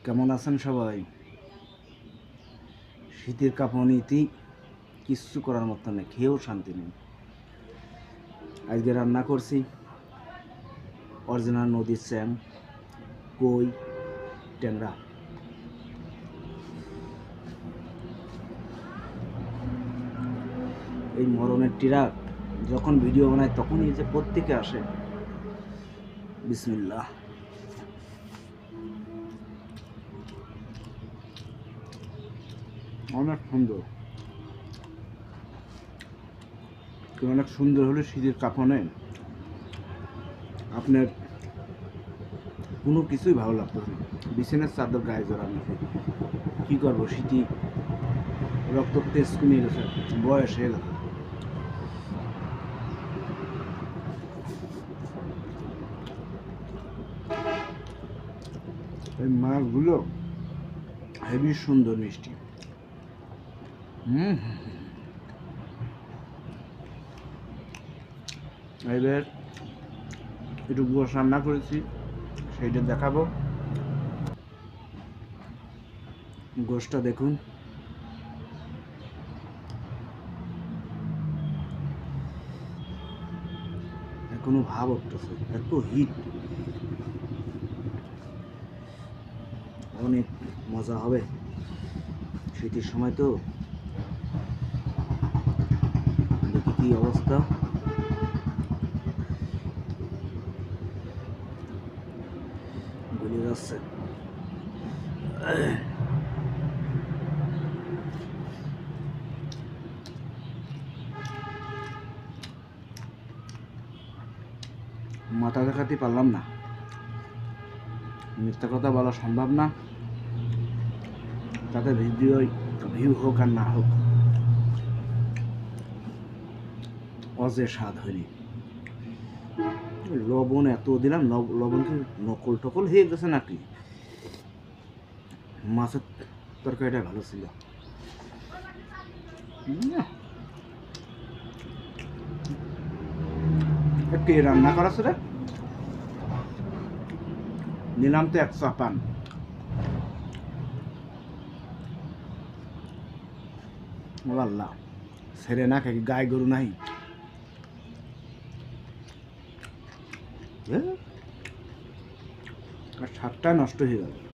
কেমন আছেন সবাই? শীতের কাঁপুনিতে কিচ্ছু করার মতো নেই, খেয়েও শান্তি নেই। আজকে রান্না করছি অরিজিনাল নদীর স্যাম, কই, ট্যাংরা। এই মরণের টিরাক যখন ভিডিও বানায় তখন এই যে প্রত্যেকে আসে। বিসমিল্লাহ। অনেক সুন্দর, অনেক সুন্দর হলে শীতের কাঁপনে আপনার কোনো কিছুই ভালো লাগতেছে না। বিছানার চাদর গায়ে জড়ানো, কী করবো? শীতে রক্ত তেজ কমে গেছে, বয়স হয়ে গেছে। এই মাছগুলো হেবি সুন্দর মিষ্টি। এবার একটু গোশ রান্না করেছি, সেইটা দেখাবো। গোশটা দেখুন, এখনো ভাব উঠতেছে, এত হিট। অনেক মজা হবে শীতের সময় তো। দেখি কি অবস্থা। গলে যাচ্ছে। মাথা দেখাতে পারলাম না, মিথ্যা কথা বলা সম্ভব না। তাতে ভিডিও ভিউ হোক আর না হোক, অজে স্বাদ হয়নি। লবণ এত দিলাম, লবণ কি নকল টকল হয়ে গেছে নাকি? মাছের তরকারিটা ভালো ছিল। কে রান্না করাছে রে? নিলাম তো 100 পান। আল্লাহ, ছেড়ে না খাই, গায়ে গরু নাই। আর স্বাদটা নষ্ট হয়ে গেল।